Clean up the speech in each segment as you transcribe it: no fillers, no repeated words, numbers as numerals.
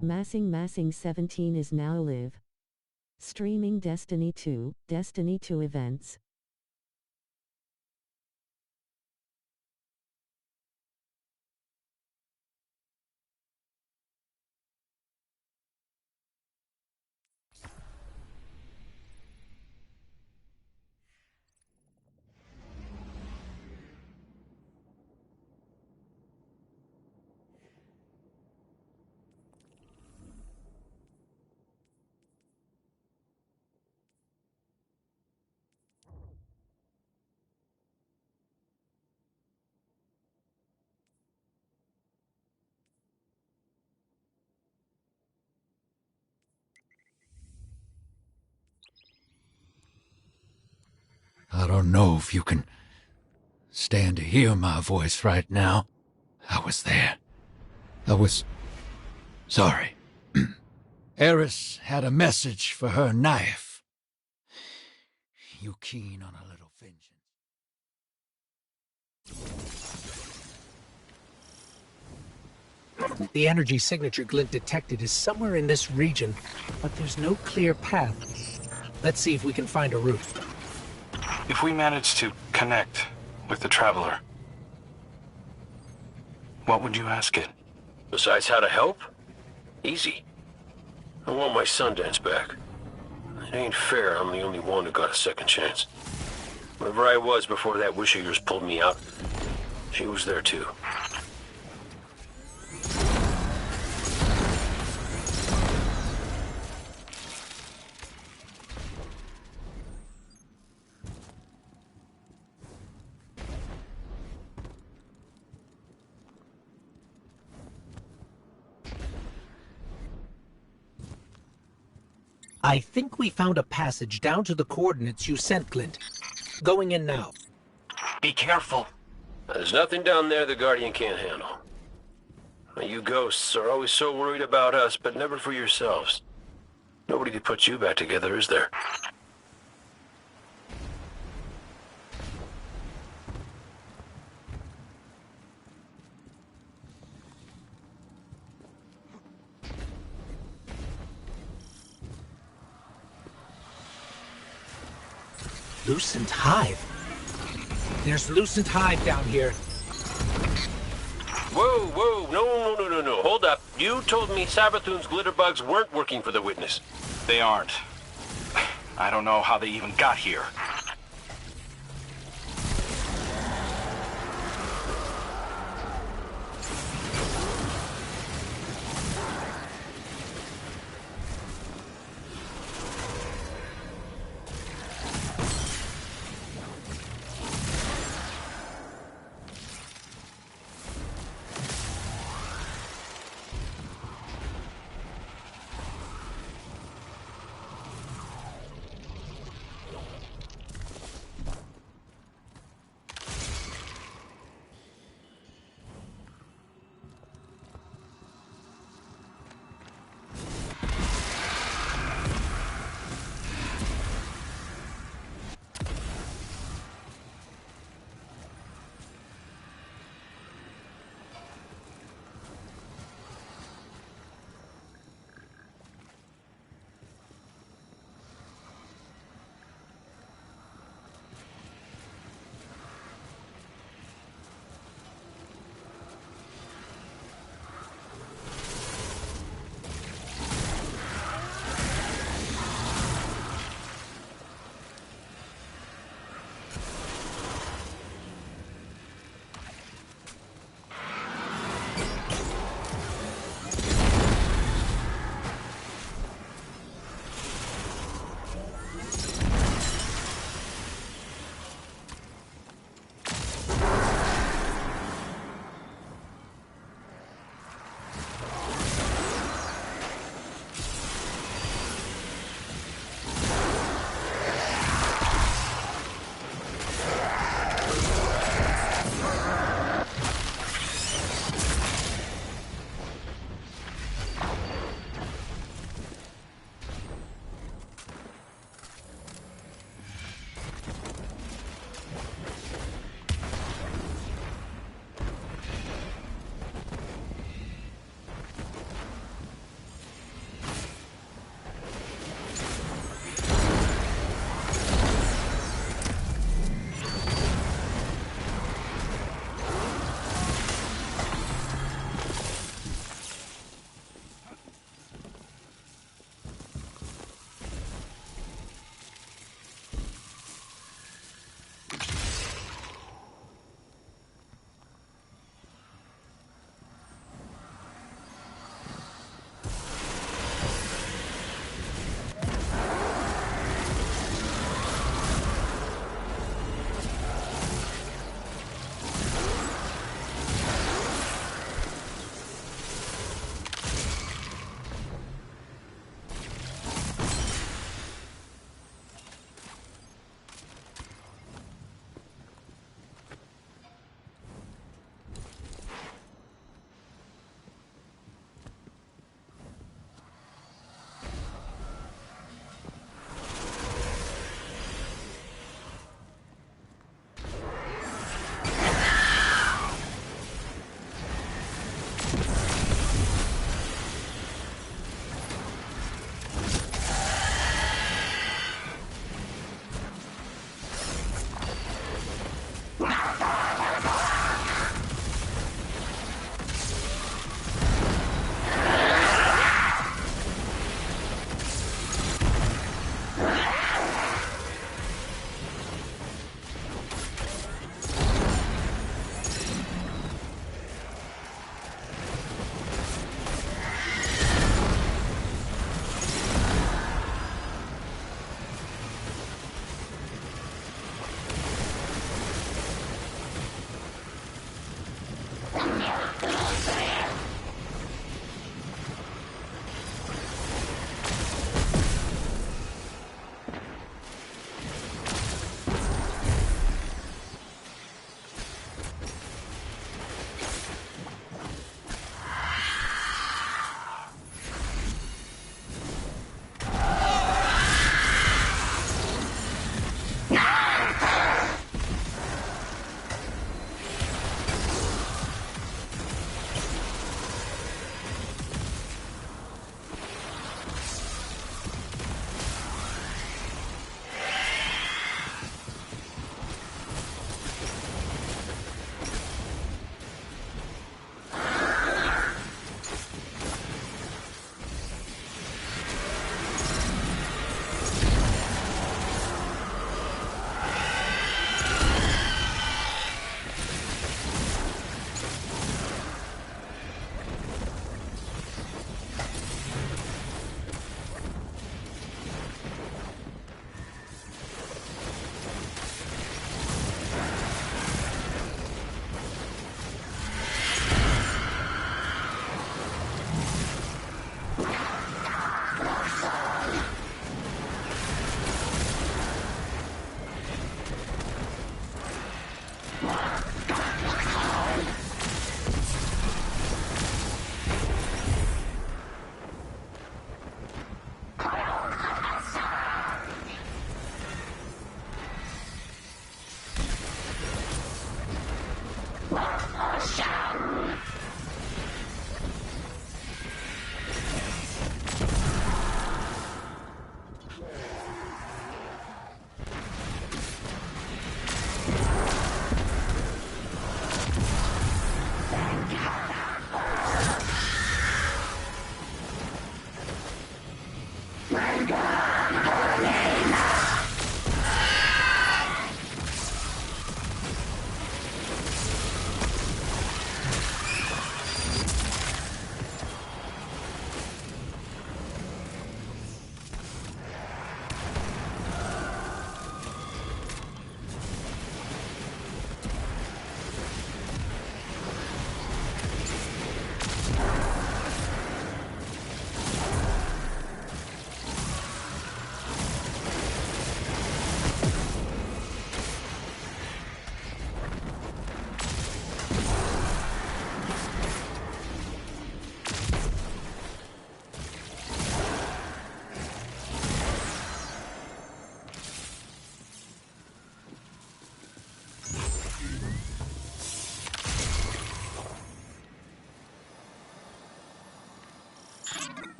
Massing 17 is now live. Streaming Destiny 2 events. I don't know if you can stand to hear my voice right now. I was there. I was sorry. Eris had a message for her knife. You keen on a little vengeance? The energy signature Glint detected is somewhere in this region, but there's no clear path. Let's see if we can find a route. If we manage to connect with the Traveler, what would you ask it? Besides how to help? Easy. I want my Sundance back. It ain't fair I'm the only one who got a second chance. Wherever I was before that wish of yours pulled me out, she was there too. I think we found a passage down to the coordinates you sent, Glint. Going in now. Be careful. There's nothing down there the Guardian can't handle. You ghosts are always so worried about us, but never for yourselves. Nobody to put you back together, is there? Lucent Hive. There's Lucent Hive down here. Whoa, no. Hold up. You told me Savathun's glitterbugs weren't working for the Witness. They aren't. I don't know how they even got here.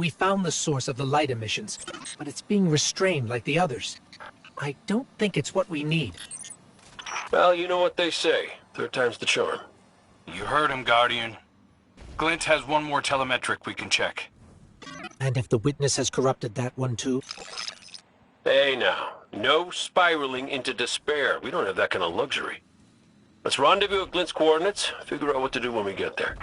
We found the source of the light emissions, but it's being restrained like the others. I don't think it's what we need. Well, you know what they say. Third time's the charm. You heard him, Guardian. Glint has one more telemetric we can check. And if the witness has corrupted that one too? Hey now, no spiraling into despair. We don't have that kind of luxury. Let's rendezvous at Glint's coordinates, figure out what to do when we get there.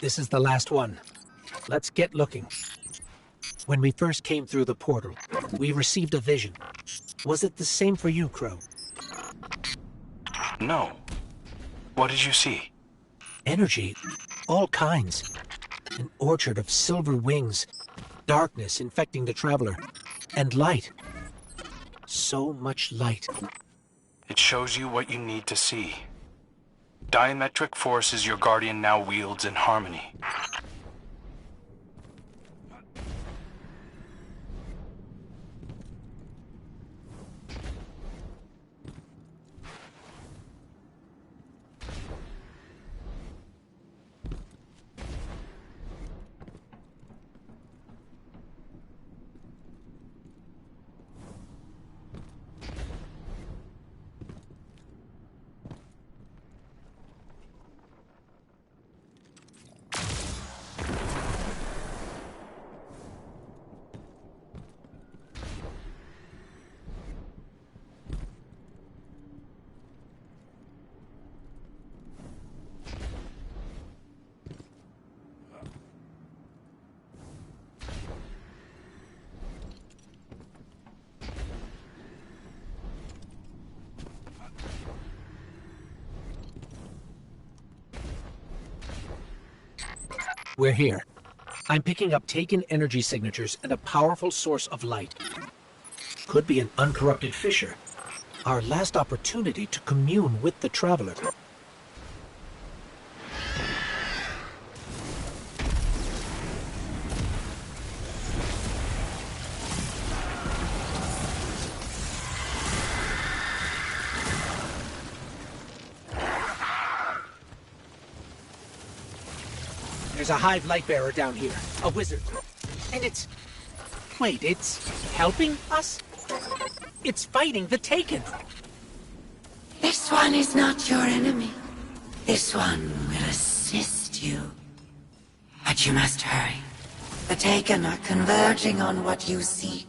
This is the last one. Let's get looking. When we first came through the portal, we received a vision. Was it the same for you, Crow? No. What did you see? Energy. All kinds. An orchard of silver wings. Darkness infecting the traveler. And light. So much light. It shows you what you need to see. Diametric forces your Guardian now wields in harmony. We're here. I'm picking up taken energy signatures and a powerful source of light. Could be an uncorrupted fissure. Our last opportunity to commune with the Traveler. There's a Hive Lightbearer down here, a wizard. And it's... Wait, it's helping us? It's fighting the Taken. This one is not your enemy. This one will assist you. But you must hurry. The Taken are converging on what you seek.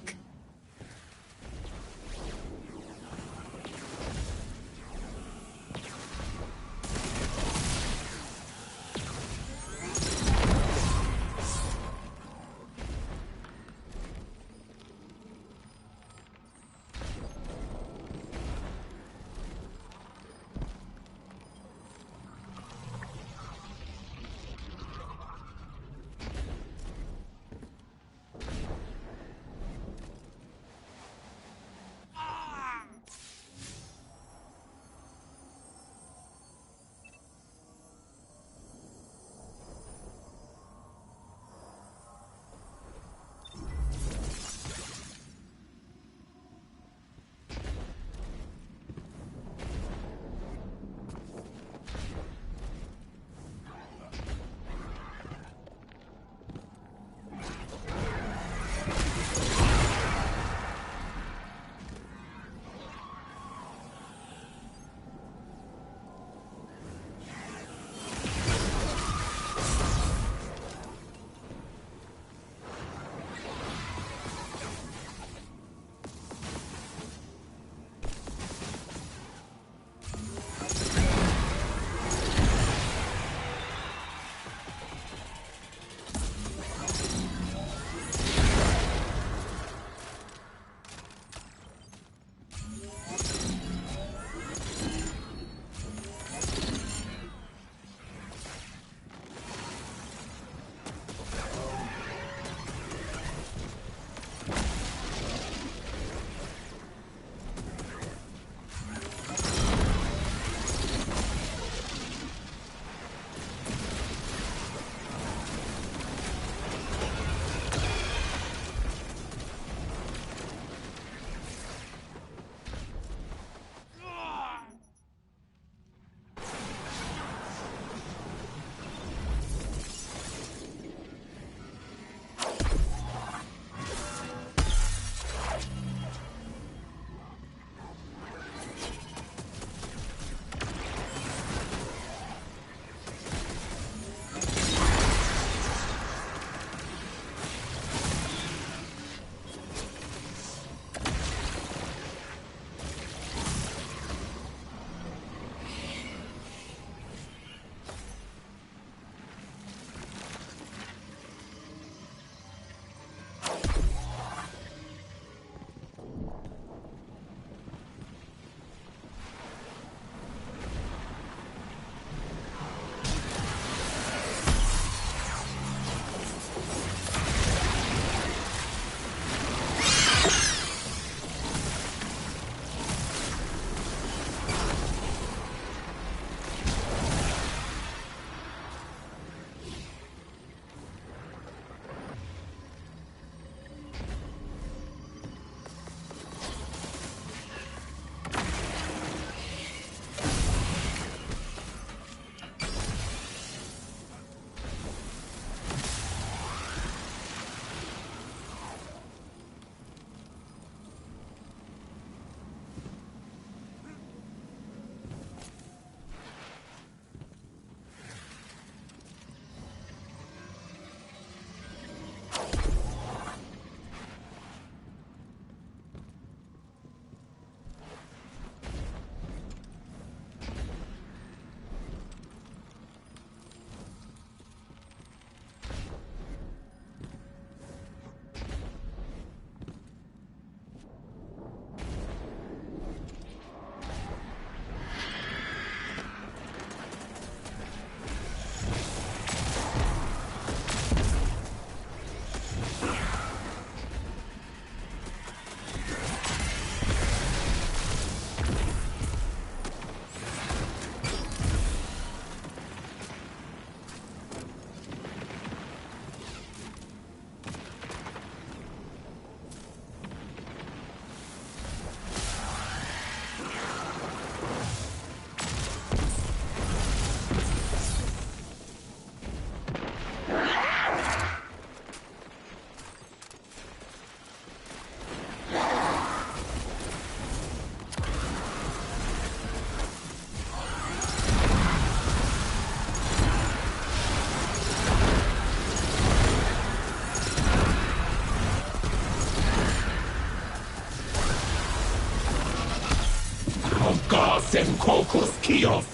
Kokus Kios.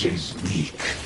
Rzeźnik.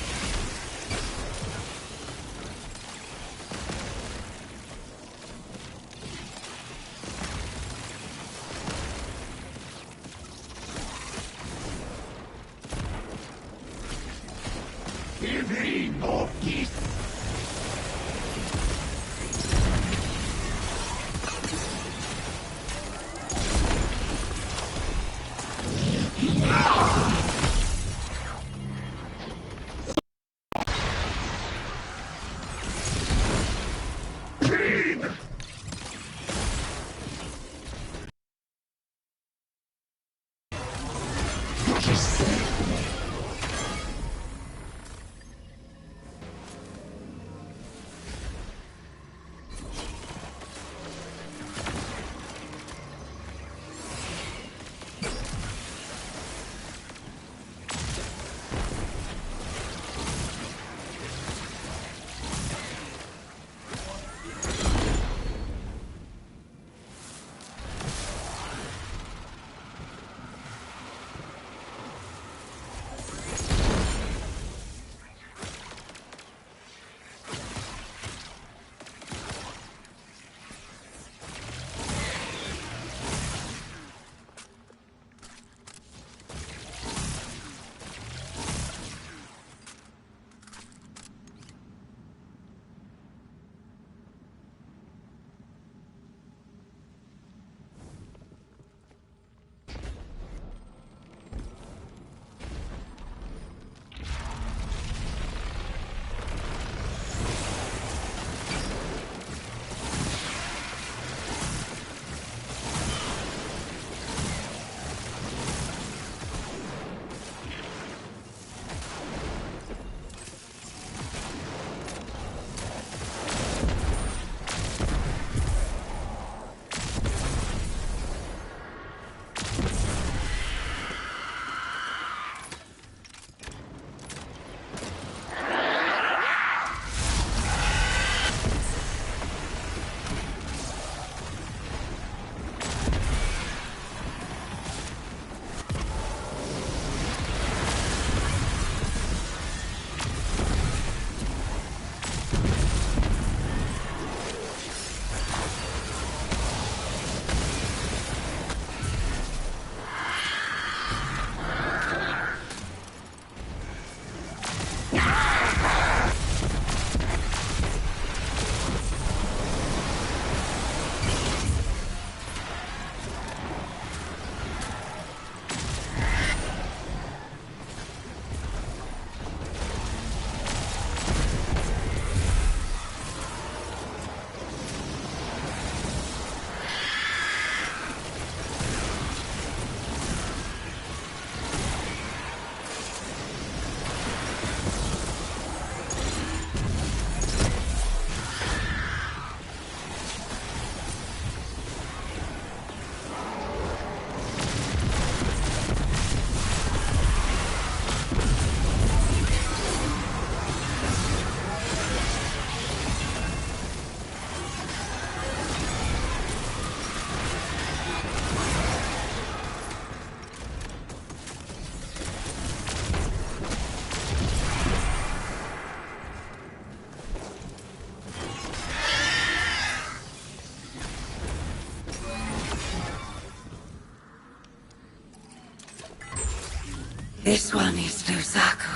This one is Lusaku.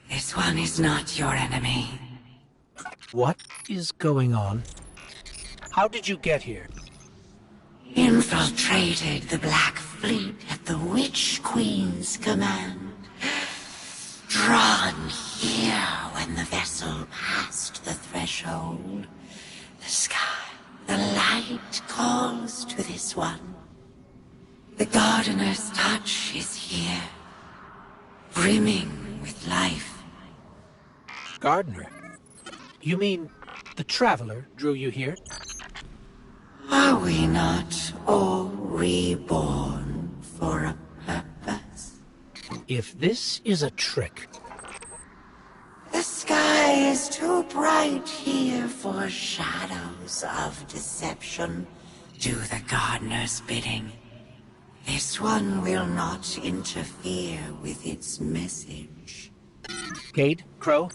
This one is not your enemy. What is going on? How did you get here? Infiltrated the Black Fleet at the Witch Queen's command. Drawn here when the vessel passed the threshold. The sky, the light calls to this one. The Gardener's touch is here, brimming with life. Gardener? You mean the Traveler drew you here? Are we not all reborn for a purpose? If this is a trick... The sky is too bright here for shadows of deception. Do the Gardener's bidding. This one will not interfere with its message. Cade, Crow,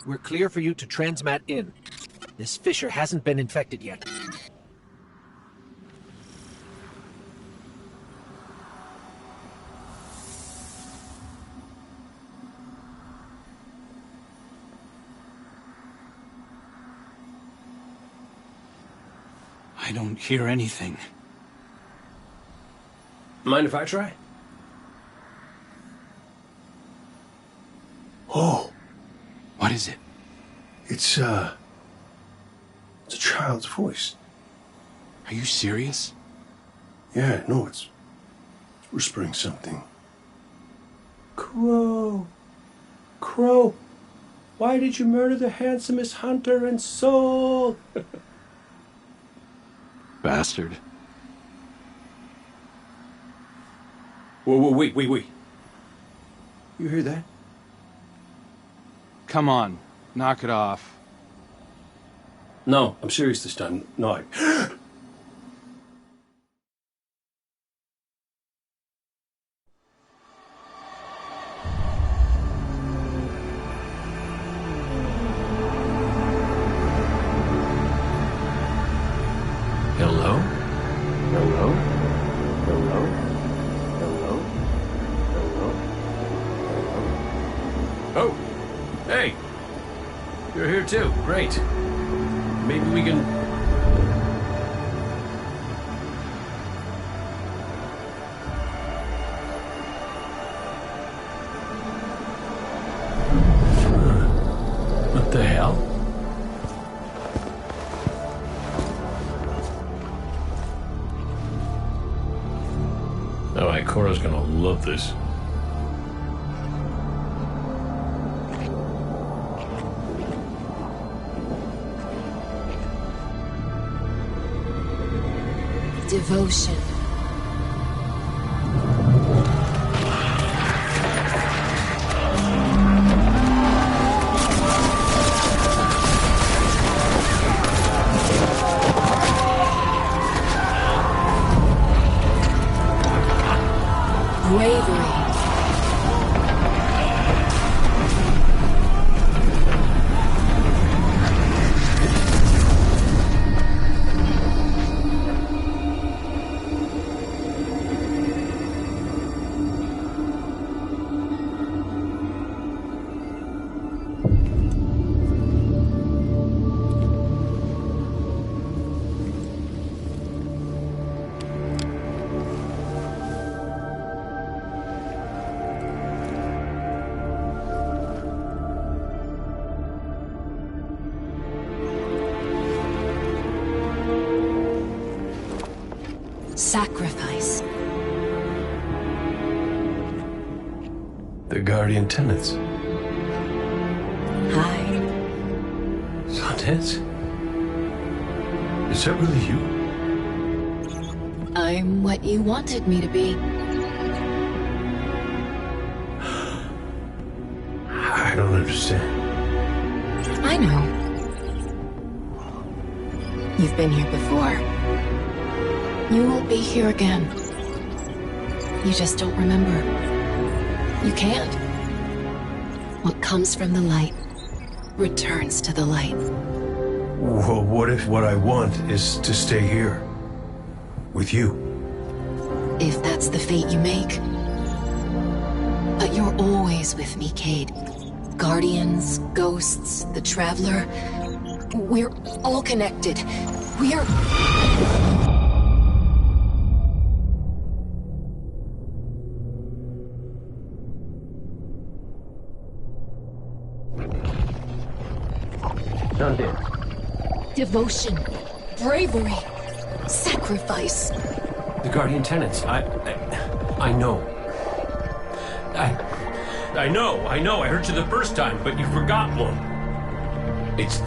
we're clear for you to transmat in. This fissure hasn't been infected yet. I don't hear anything. Mind if I try? Oh, What is it? it's a child's voice. Are you serious? Yeah, no, it's whispering something. Crow, Crow, why did you murder the handsomest hunter in Seoul? Bastard. Whoa, wait. You hear that? Come on, knock it off. No, I'm serious this time. No, Hello? Hello? Hello? Hello? Hello? Oh! Hey! You're here too. Great. Maybe we can... What the hell? Alright, Cora's gonna love this. Devotion. Bravery. Sacrifice. The Guardian Tenants. Hi. Sundance? Is that really you? I'm what you wanted me to be. I don't understand. I know. You've been here before. You will be here again. You just don't remember. You can't. What comes from the light returns to the light. Well, what if what I want is to stay here? With you? If that's the fate you make, always with me, Cade. Guardians, ghosts, the Traveler. We're all connected. We're... Sundance. Devotion, bravery, sacrifice. The Guardian tenants. I know. I know. I heard you the first time, but you forgot one. It's...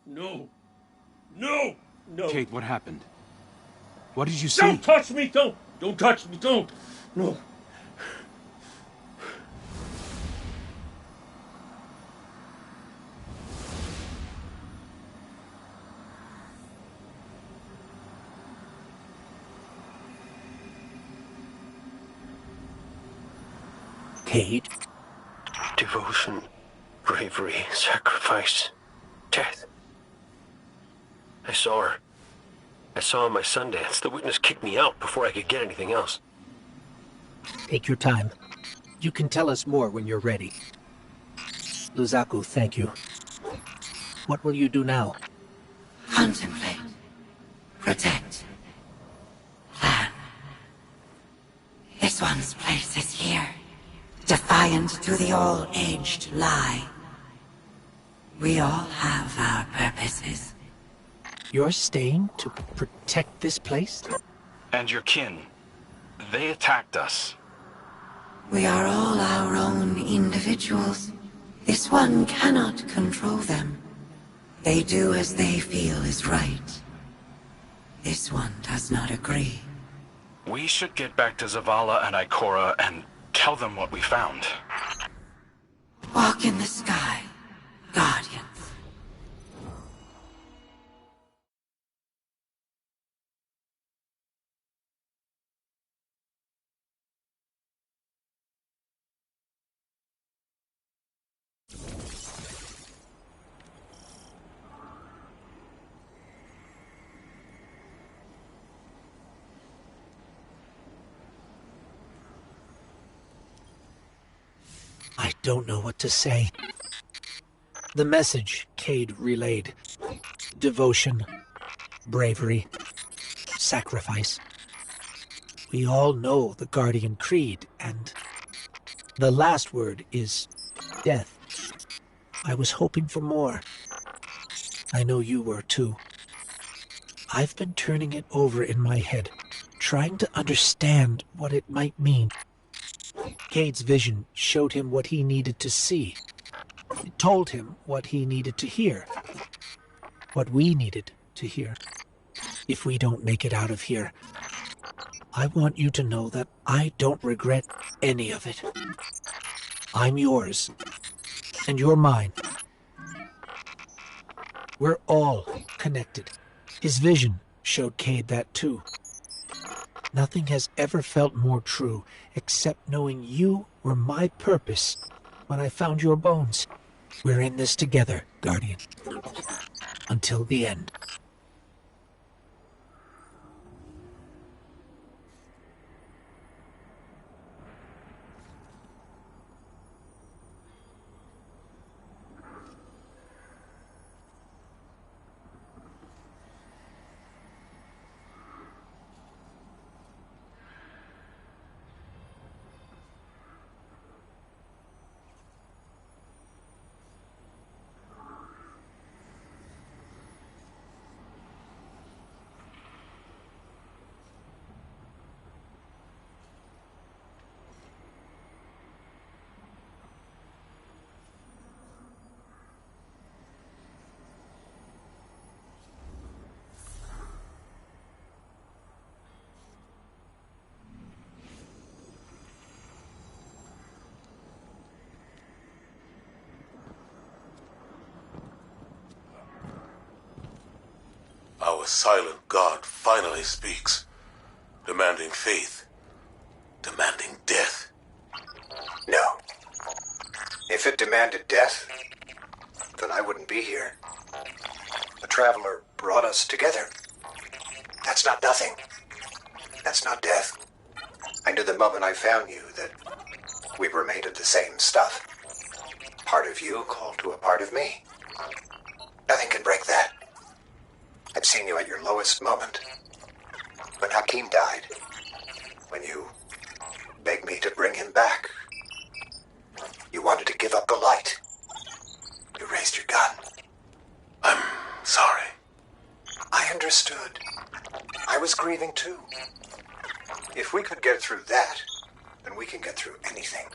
No. No! No! Kate, what happened? What did you see? Don't touch me! Don't touch me! Don't! No! Cade? Devotion, bravery, sacrifice, death. I saw her. I saw her in my Sundance. The witness kicked me out before I could get anything else. Take your time. You can tell us more when you're ready. Luzaku, thank you. What will you do now? Contemplate. Protect. Plan. This one's place is here. Defiant to the all-aged lie. We all have our purposes. You're staying to protect this place? And your kin. They attacked us. We are all our own individuals. This one cannot control them. They do as they feel is right. This one does not agree. We should get back to Zavala and Ikora and tell them what we found. Walk in the sky, Guardians. I don't know what to say. The message Cade relayed. Devotion, bravery, sacrifice. We all know the Guardian Creed, and the last word is death. I was hoping for more. I know you were too. I've been turning it over in my head, trying to understand what it might mean. Cade's vision showed him what he needed to see. It told him what he needed to hear. What we needed to hear. If we don't make it out of here, I want you to know that I don't regret any of it. I'm yours, and you're mine. We're all connected. His vision showed Cade that too. Nothing has ever felt more true, except knowing you were my purpose when I found your bones. We're in this together, Guardian. Until the end. the silent god finally speaks, demanding faith, demanding death. No. If it demanded death, then I wouldn't be here. The Traveler brought us together. That's not nothing. That's not death. I knew the moment I found you that we were made of the same stuff. Part of you called to a part of me. Nothing can break that. I've seen you at your lowest moment. When Hakim died. When you begged me to bring him back. You wanted to give up the light. You raised your gun. I'm sorry. I understood. I was grieving too. If we could get through that, then we can get through anything.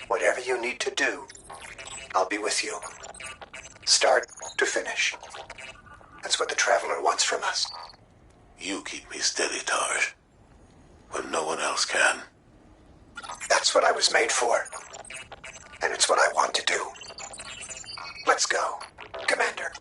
Whatever you need to do, I'll be with you. Start to finish. That's what the Traveler wants from us. You keep me steady, Tarj, when no one else can. That's what I was made for. And it's what I want to do. Let's go, Commander.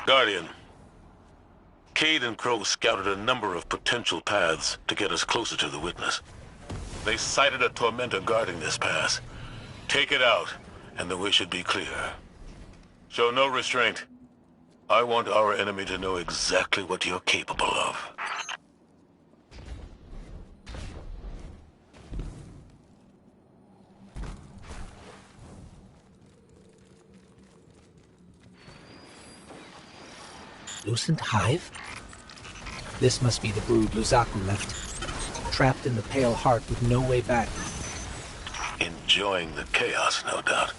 Guardian, Cade and Crow scouted a number of potential paths to get us closer to the Witness. They sighted a Tormentor guarding this pass. Take it out, and the way should be clear. Show no restraint. I want our enemy to know exactly what you're capable of. Lucent Hive? This must be the brood Luzaku left. Trapped in the Pale Heart with no way back. Enjoying the chaos, no doubt.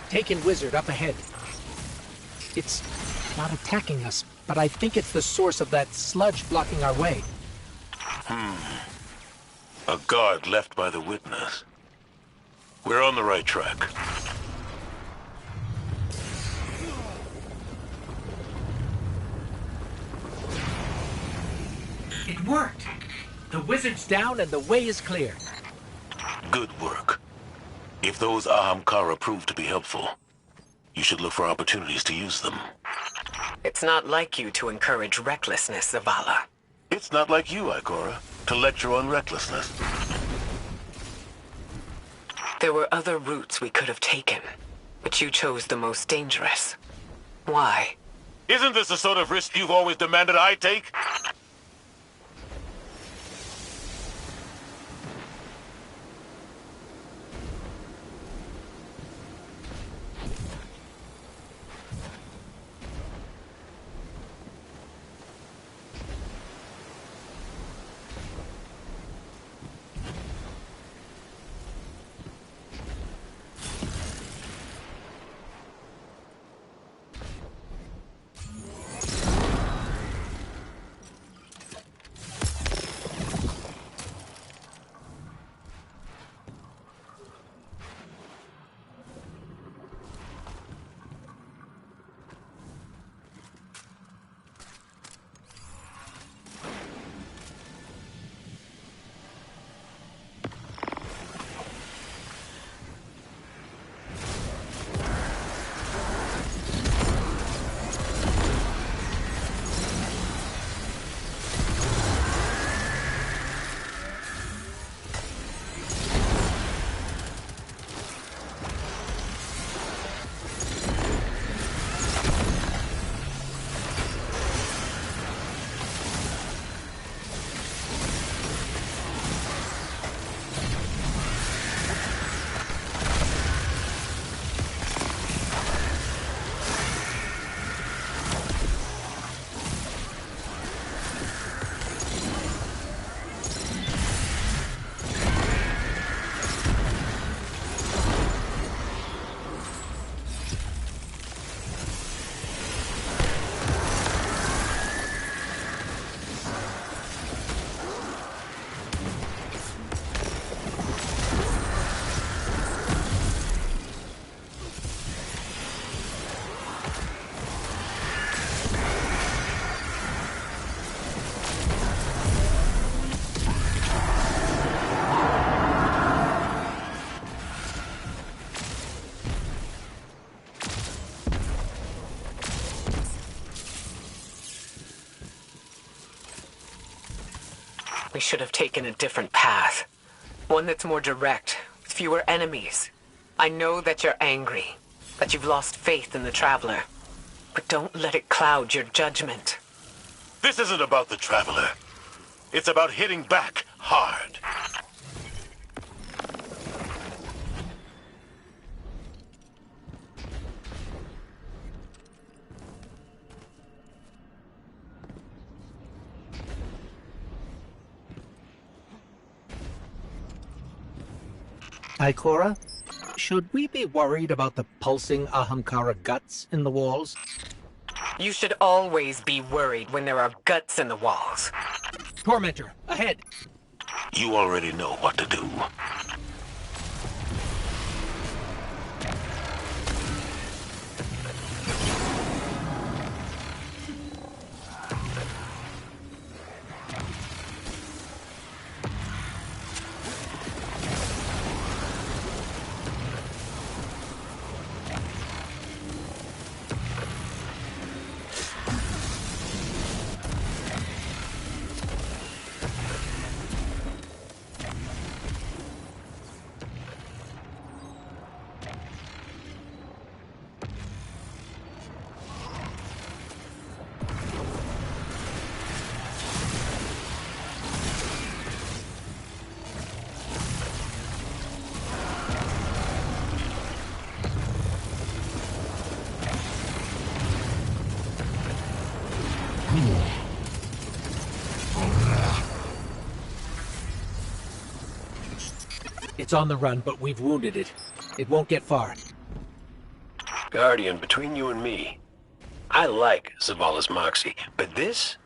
Taken Wizard up ahead. It's not attacking us, but I think it's the source of that sludge blocking our way. A guard left by the Witness. We're on the right track. It worked! The Wizard's down and the way is clear. Good work. If those Ahamkara prove to be helpful, you should look for opportunities to use them. It's not like you to encourage recklessness, Zavala. It's not like you, Ikora, to lecture on recklessness. There were other routes we could have taken, but you chose the most dangerous. Why? Isn't this the sort of risk you've always demanded I take? We should have taken a different path. One that's more direct, with fewer enemies. I know that you're angry, that you've lost faith in the Traveler. But don't let it cloud your judgment. This isn't about the Traveler. It's about hitting back hard. Ikora, should we be worried about the pulsing Ahamkara guts in the walls? You should always be worried when there are guts in the walls. Tormentor, ahead! You already know what to do. It's on the run, but we've wounded it. It won't get far. Guardian, between you and me, I like Zavala's moxie, but this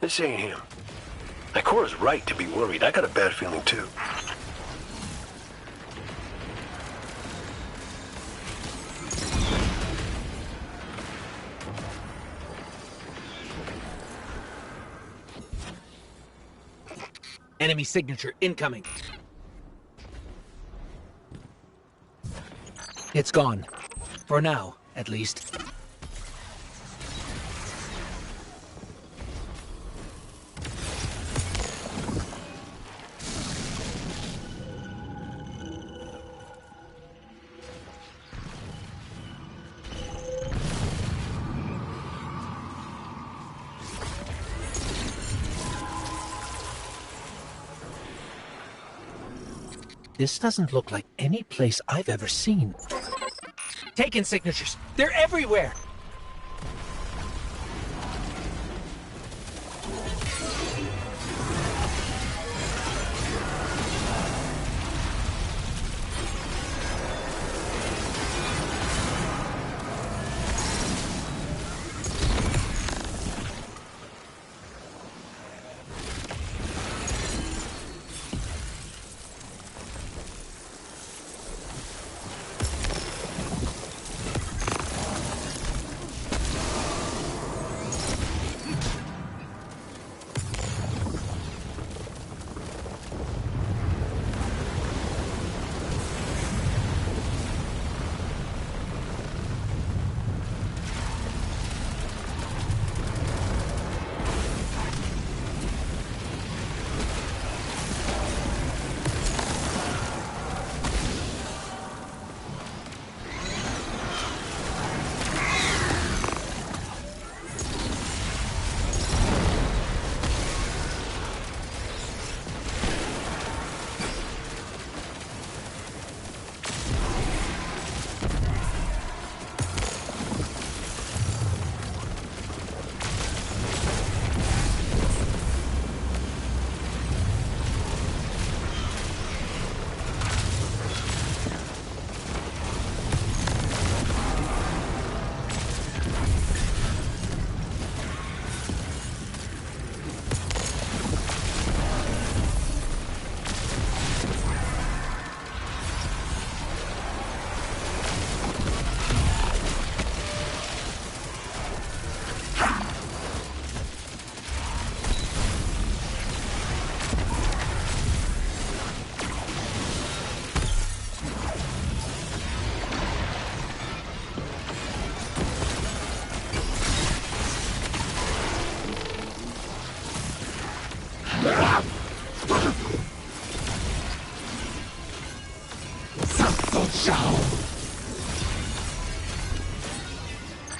ain't him. Ikora's right to be worried. I got a bad feeling too. Enemy signature incoming. It's gone. For now, at least. This doesn't look like any place I've ever seen. Taken signatures. They're everywhere.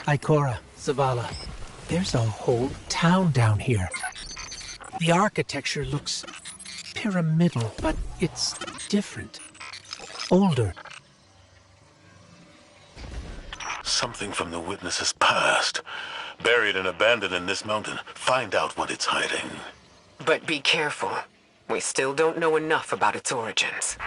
Ikora, Zavala, there's a whole town down here. The architecture looks pyramidal, but it's different. Older. Something from the witness's past. Buried and abandoned in this mountain. Find out what it's hiding. But be careful. We still don't know enough about its origins.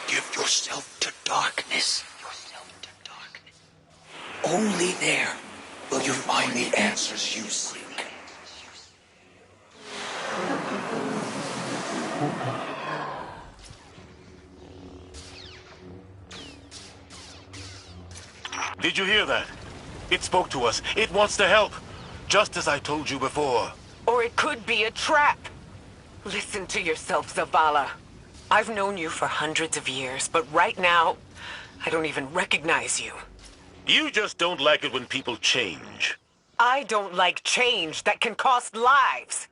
Give yourself to darkness. Only there will you find the answers you seek. Did you hear that? It spoke to us. It wants to help. Just as I told you before. Or it could be a trap. Listen to yourself, Zavala. I've known you for hundreds of years, but right now, I don't even recognize you. You just don't like it when people change. I don't like change that can cost lives.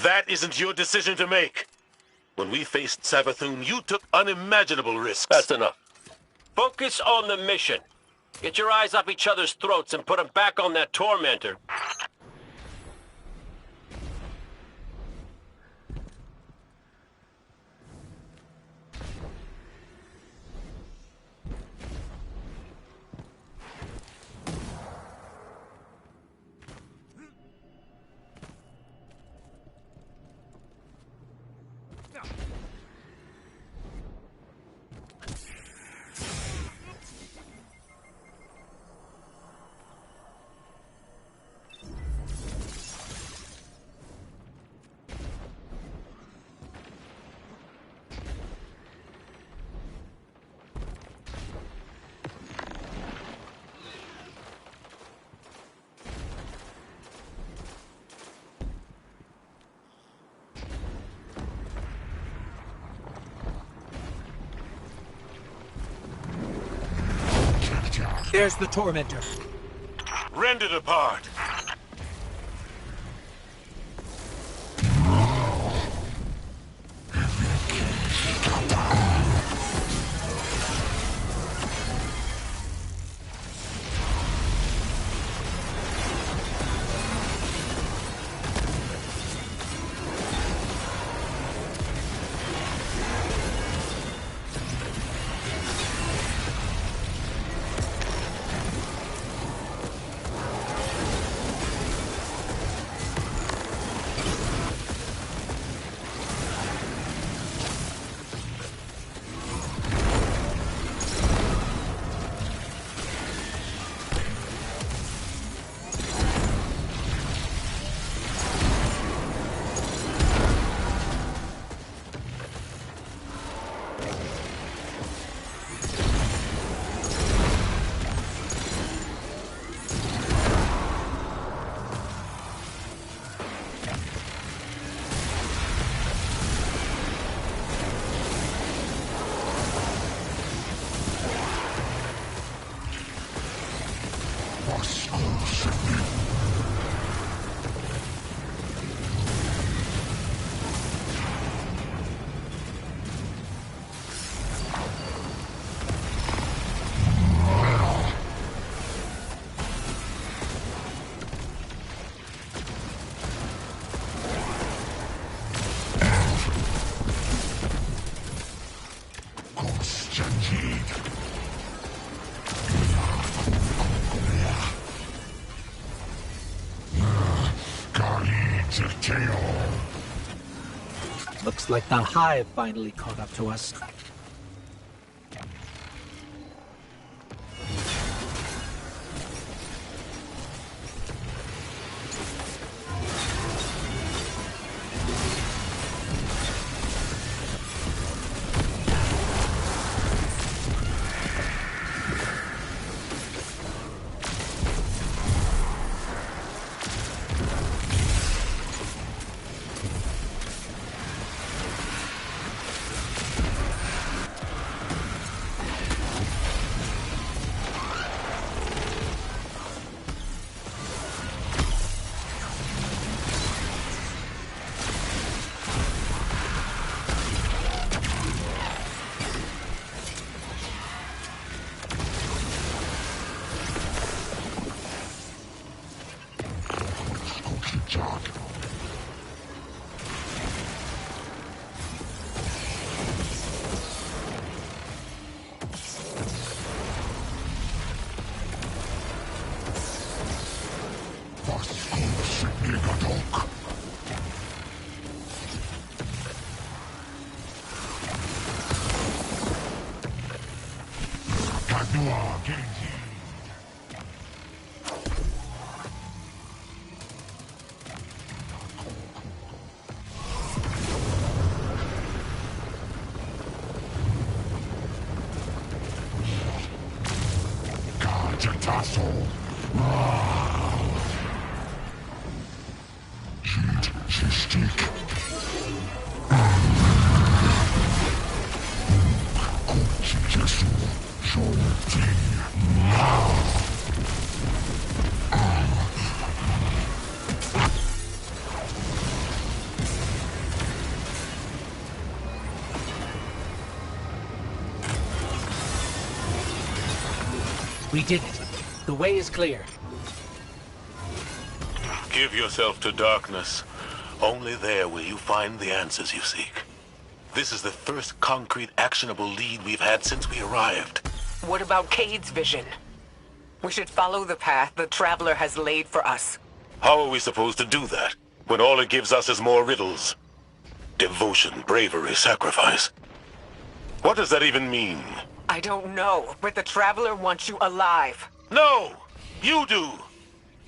That isn't your decision to make. When we faced Savathun, you took unimaginable risks. That's enough. Focus on the mission. Get your eyes off each other's throats and put them back on that tormentor. There's the tormentor. Rend it apart. Looks like the Hive finally caught up to us. We did it. The way is clear. Give yourself to darkness. Only there will you find the answers you seek. This is the first concrete, actionable lead we've had since we arrived. What about Cade's vision? We should follow the path the Traveler has laid for us. How are we supposed to do that, when all it gives us is more riddles? Devotion, bravery, sacrifice. What does that even mean? I don't know, but the Traveler wants you alive. No! You do!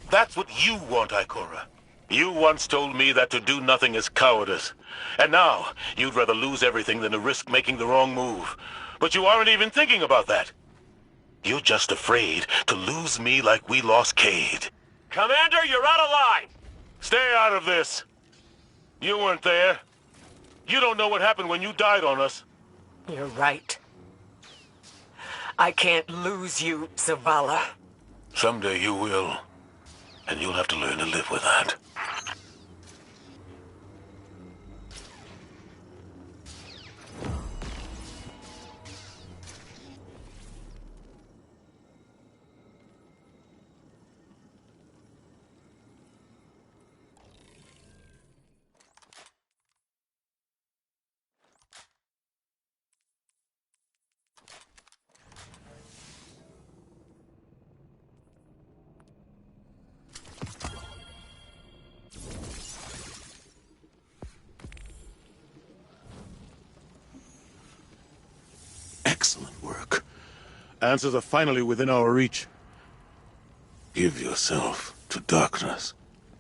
That's what you want, Ikora. You once told me that to do nothing is cowardice. And now, you'd rather lose everything than to risk making the wrong move. But you aren't even thinking about that. You're just afraid to lose me like we lost Cade. Commander, you're out of line! Stay out of this. You weren't there. You don't know what happened when you died on us. You're right. I can't lose you, Zavala. Someday you will. And you'll have to learn to live with that. Excellent work. Answers are finally within our reach. Give yourself to darkness.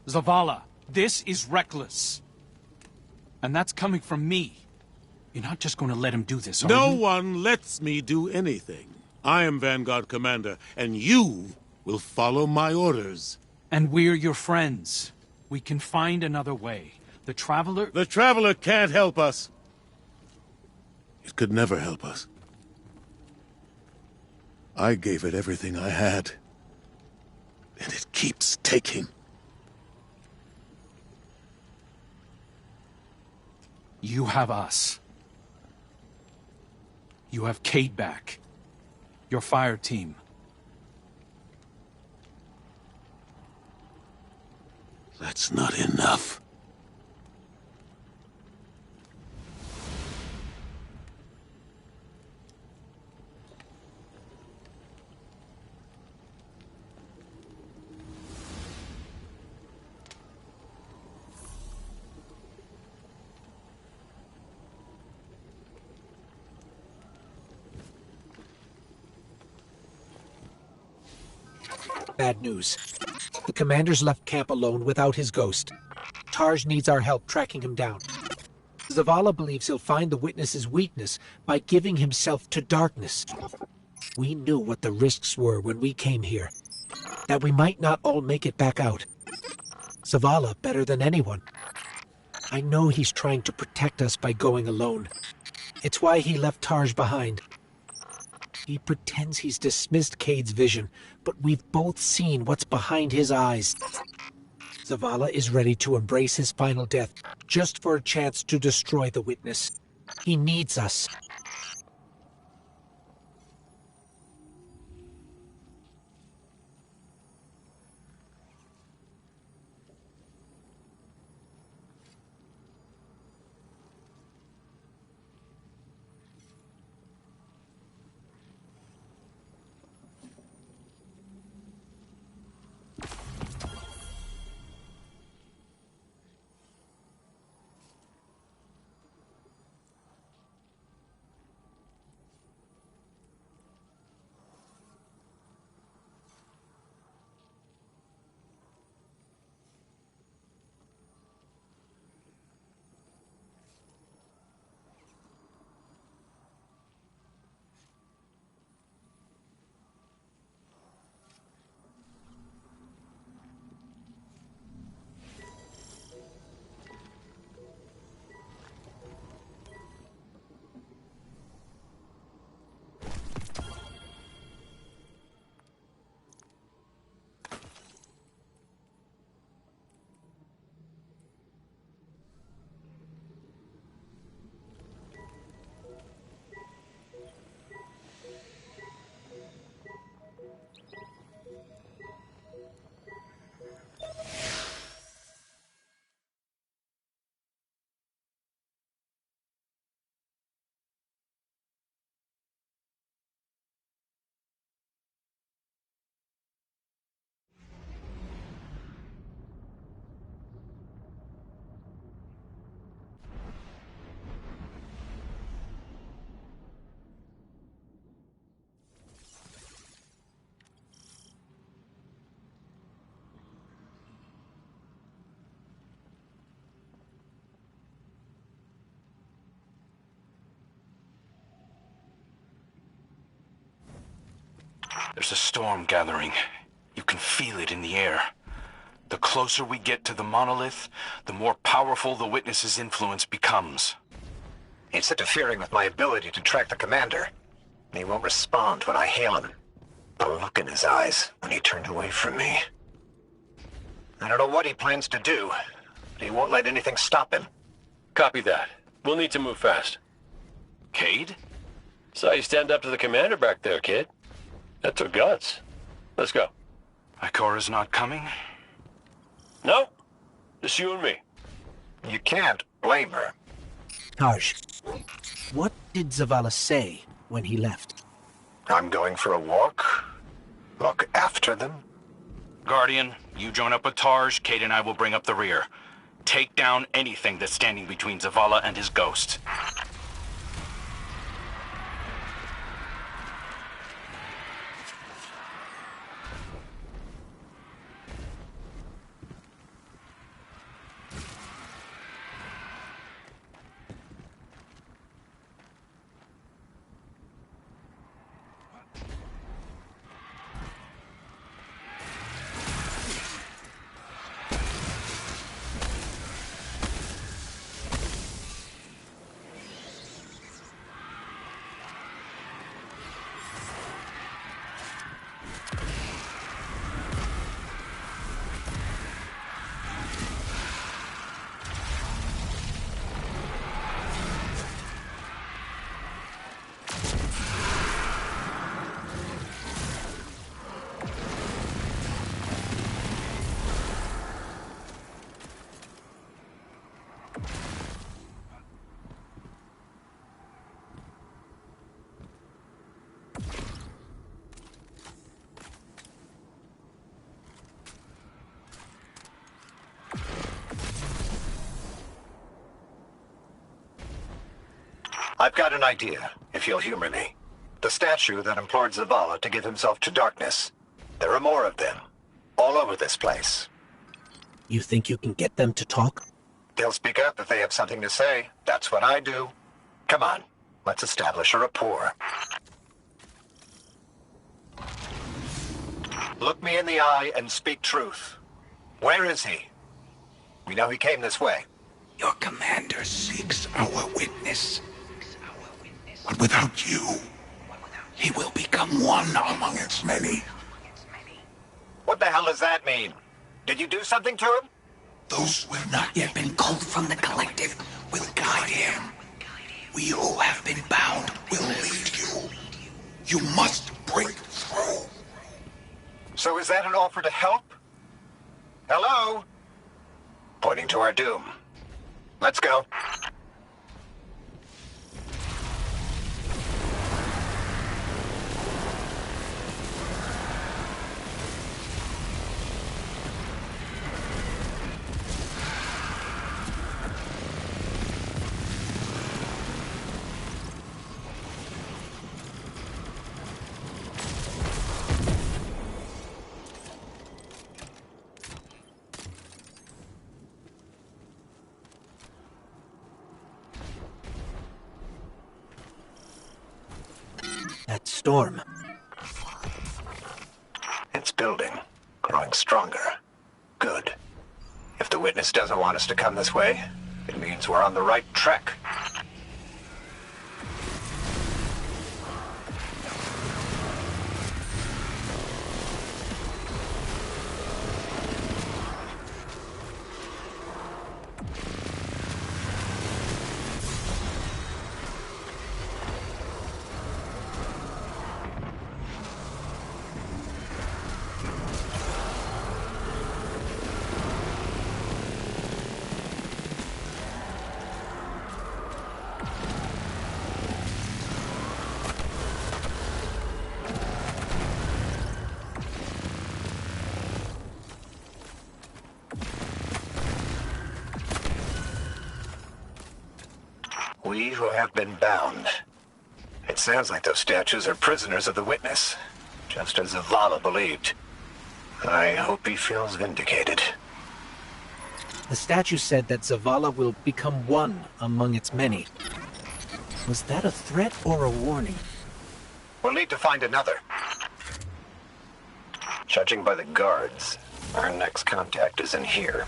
Zavala, this is reckless. And that's coming from me. You're not just going to let him do this, are you? No one lets me do anything. I am Vanguard Commander, and you will follow my orders. And we're your friends. We can find another way. The Traveler... The Traveler can't help us. It could never help us. I gave it everything I had. keeps taking. You have us. You have Cade back. Your fire team. That's not enough. Bad news. The commander's left camp alone without his ghost. Tarj needs our help tracking him down. Zavala believes he'll find the witness's weakness by giving himself to darkness. We knew what the risks were when we came here. That we might not all make it back out. Zavala better than anyone. I know he's trying to protect us by going alone. It's why he left Tarj behind. He pretends he's dismissed Cade's vision, but we've both seen what's behind his eyes. Zavala is ready to embrace his final death, just for a chance to destroy the witness. He needs us. There's a storm gathering. You can feel it in the air. The closer we get to the monolith, the more powerful the witness's influence becomes. It's interfering with my ability to track the commander. He won't respond when I hail him. The look in his eyes when he turned away from me. I don't know what he plans to do, but he won't let anything stop him. Copy that. We'll need to move fast. Cade? Saw you stand up to the commander back there, kid. That took guts. Let's go. Ikora's not coming? No. Just you and me. You can't blame her. Tarj, what did Zavala say when he left? I'm going for a walk. Look after them. Guardian, you join up with Tarj, Cade and I will bring up the rear. Take down anything that's standing between Zavala and his ghost. I've got an idea, if you'll humor me. The statue that implored Zavala to give himself to darkness. There are more of them, all over this place. You think you can get them to talk? They'll speak up if they have something to say. That's what I do. Come on, let's establish a rapport. Look me in the eye and speak truth. Where is he? We know he came this way. Your commander seeks our witness. But without you, he will become one among its many. What the hell does that mean? Did you do something to him? Those who have not yet been called from the collective will guide him. We who have been bound will lead you. You must break through. So is that an offer to help? Hello? Pointing to our doom. Let's go. That storm. It's building, growing stronger. Good. If the witness doesn't want us to come this way, it means we're on the right track. We who have been bound. It sounds like those statues are prisoners of the witness, just as Zavala believed. I hope he feels vindicated. The statue said that Zavala will become one among its many. Was that a threat or a warning? We'll need to find another. Judging by the guards, our next contact is in here.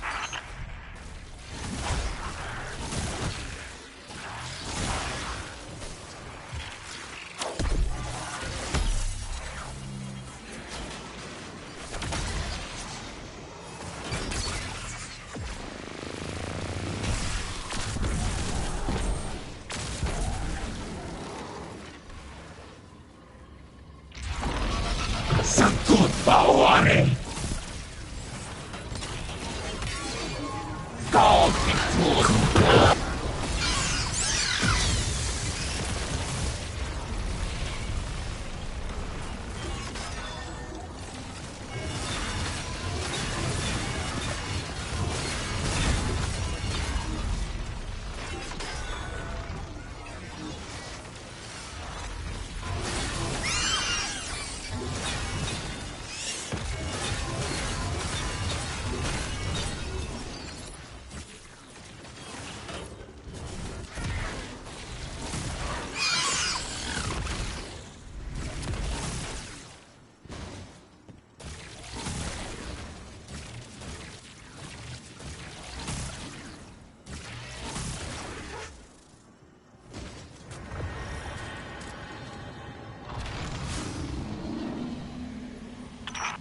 Sakut Bawari! God before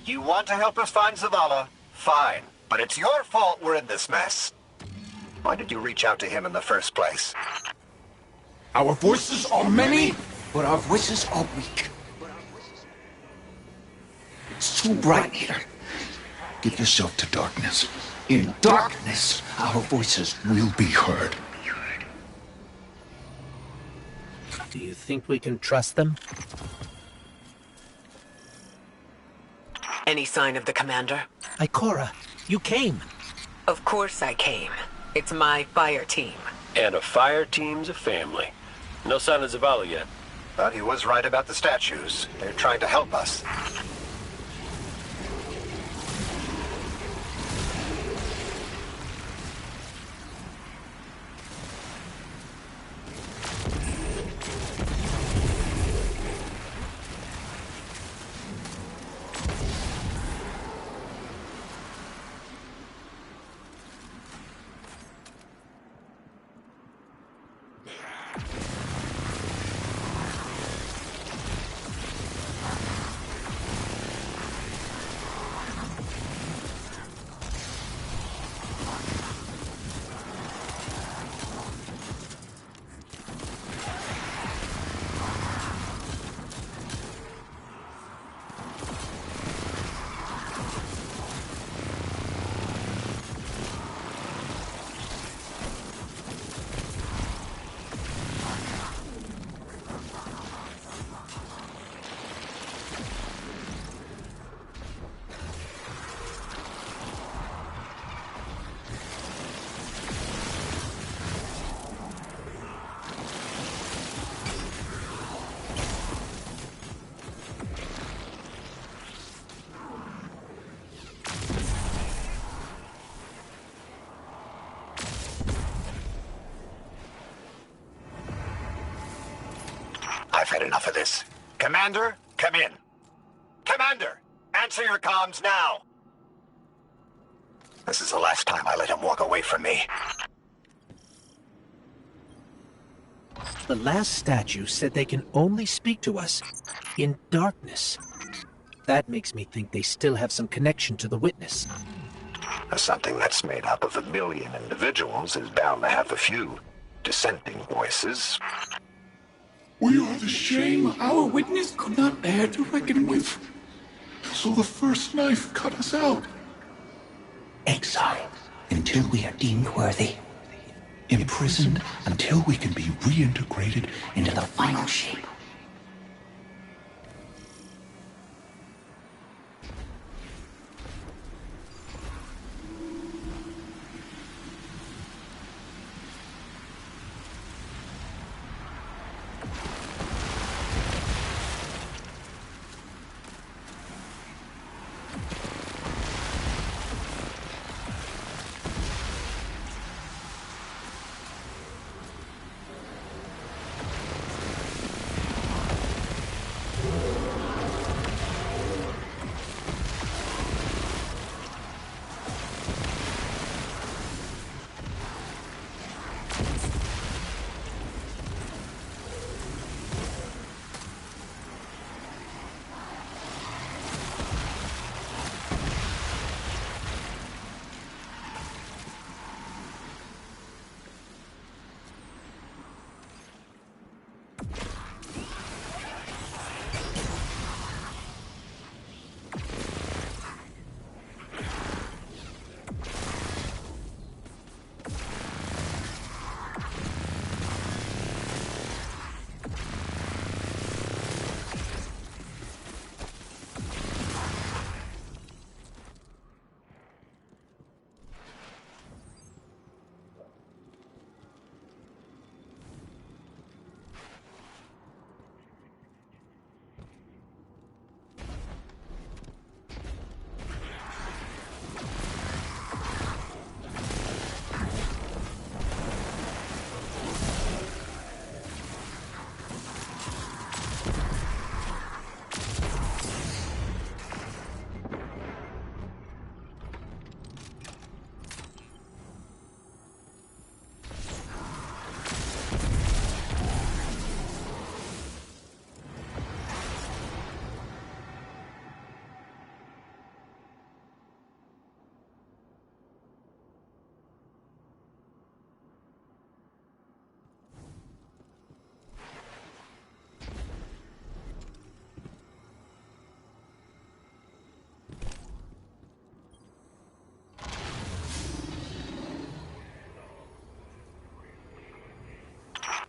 You want to help us find Zavala? Fine. But it's your fault we're in this mess. Why did you reach out to him in the first place? Our voices are many, but our voices are weak. It's too bright here. Give yourself to darkness. In darkness, our voices will be heard. Do you think we can trust them? Any sign of the commander? Ikora, you came. Of course I came. It's my fire team. And a fire team's a family. No sign of Zavala yet. But he was right about the statues. They're trying to help us. I've had enough of this. Commander, come in. Commander, answer your comms now. This is the last time I let him walk away from me. The last statue said they can only speak to us in darkness. That makes me think they still have some connection to the witness. Something that's made up of 1 million individuals is bound to have a few dissenting voices. We are the shame our witness could not bear to reckon with. So the first knife cut us out. Exiled until we are deemed worthy. Imprisoned until we can be reintegrated into the final shape.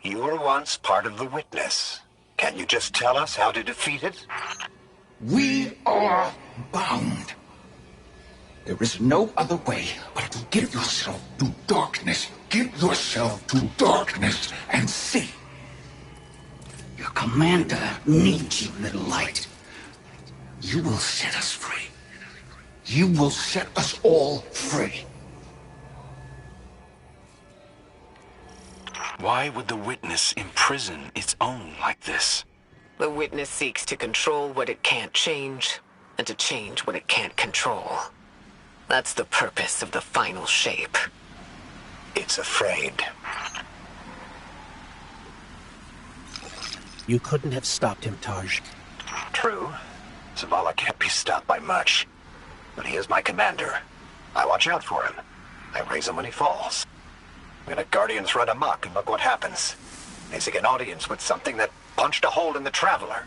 You were once part of the Witness. Can you just tell us how to defeat it? We are bound. There is no other way but to give yourself to darkness. Give yourself to darkness and see. commander needs you, little light. You will set us free. You will set us all free. Why would the Witness imprison its own like this? The Witness seeks to control what it can't change, and to change what it can't control. That's the purpose of the final shape. It's afraid. You couldn't have stopped him, Taj. True. Zavala can't be stopped by much. But he is my commander. I watch out for him. I raise him when he falls. When the Guardians run amok, and look what happens. They seek an audience with something that punched a hole in the Traveler.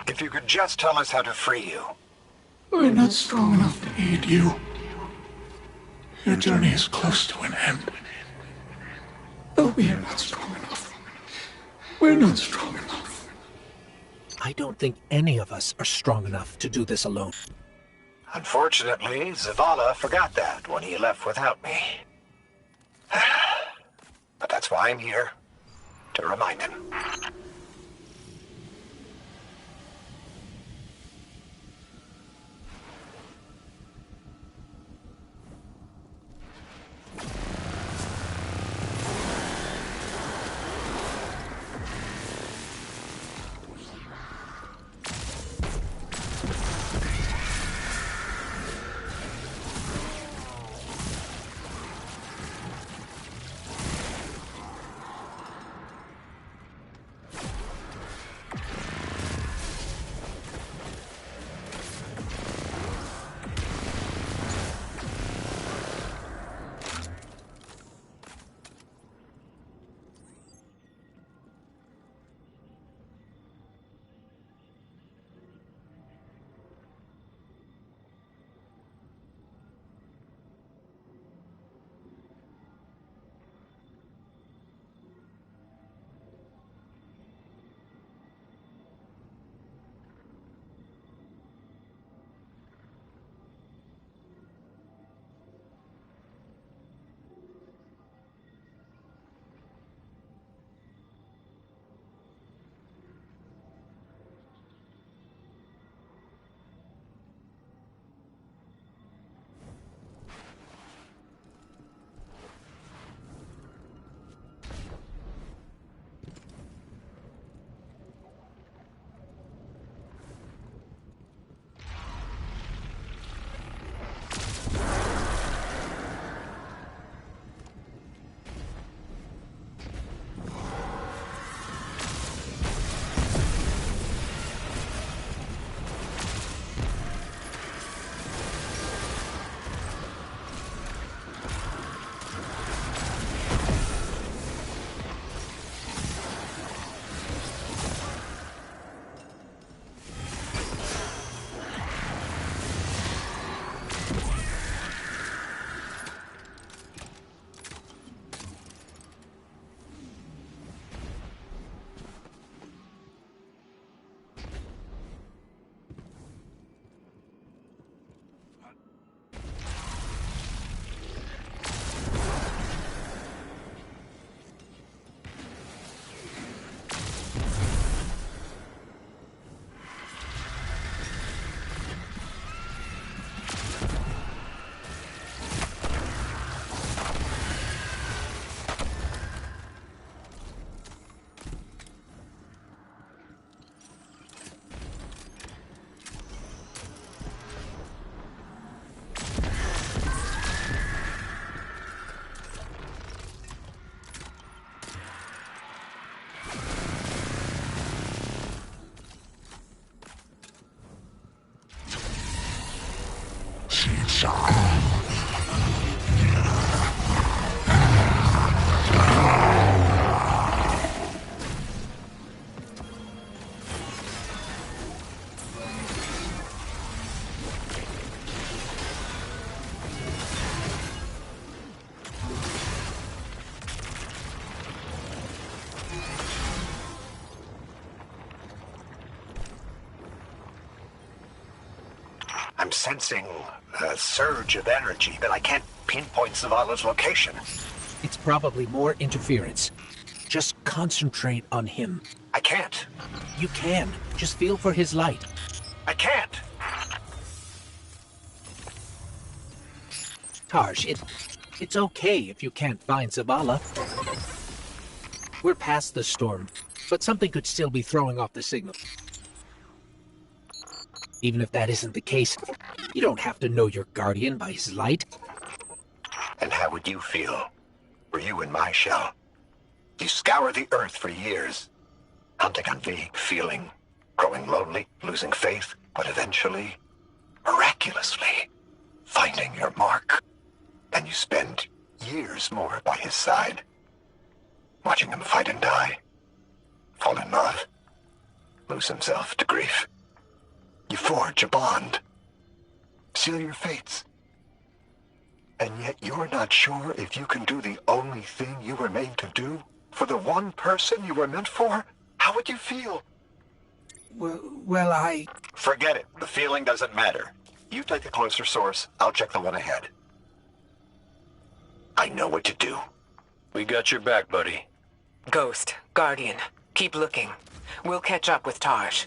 If you could just tell us how to free you. We're not strong enough to aid you. Your journey is close to an end. But we are not strong enough. We're not strong enough. I don't think any of us are strong enough to do this alone. Unfortunately, Zavala forgot that when he left without me. But that's why I'm here. To remind him. I'm sensing a surge of energy, but I can't pinpoint Zavala's location. It's probably more interference. Just concentrate on him. I can't. You can. Just feel for his light. I can't. Tarsh, it's okay if you can't find Zavala. We're past the storm, but something could still be throwing off the signal. Even if that isn't the case, you don't have to know your guardian by his light. And how would you feel? Were you in my shell? You scour the earth for years, hunting on vague feeling, growing lonely, losing faith, but eventually, miraculously, finding your mark. And you spend years more by his side, watching him fight and die, fall in love, lose himself to grief. You forge a bond, seal your fates. And yet you're not sure if you can do the only thing you were made to do for the one person you were meant for? How would you feel? Well, I... Forget it. The feeling doesn't matter. You take a closer source. I'll check the one ahead. I know what to do. We got your back, buddy. Ghost, Guardian, keep looking. We'll catch up with Tarsh.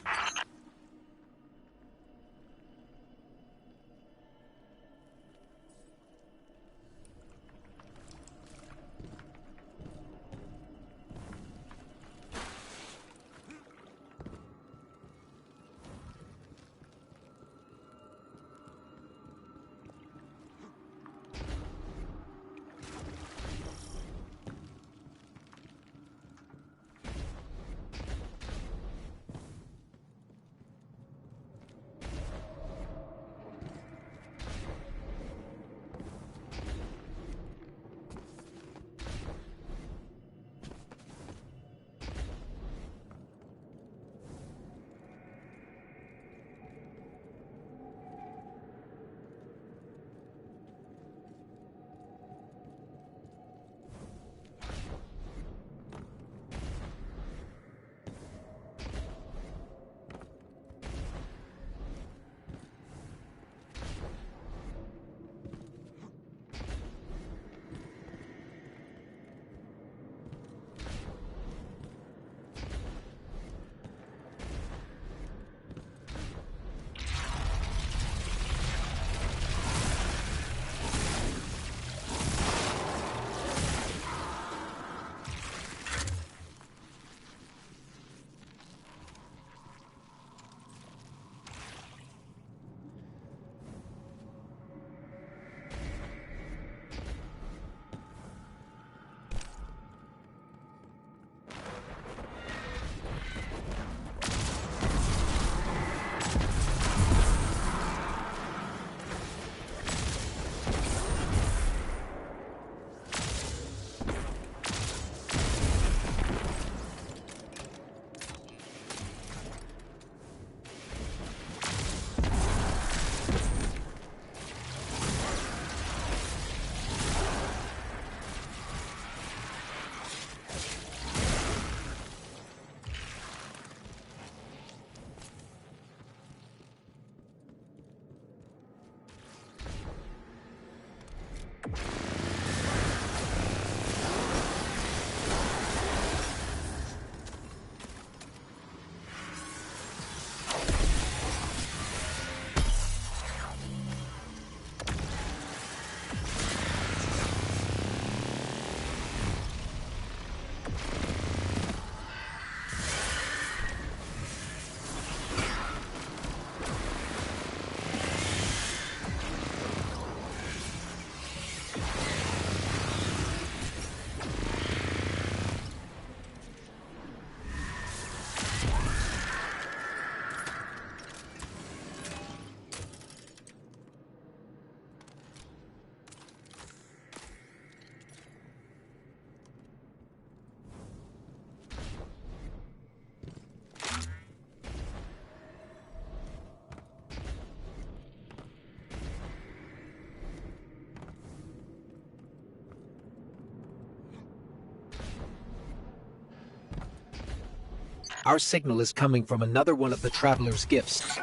Our signal is coming from another one of the Traveler's gifts.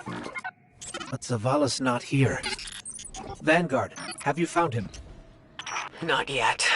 But Zavala's not here. Vanguard, have you found him? Not yet.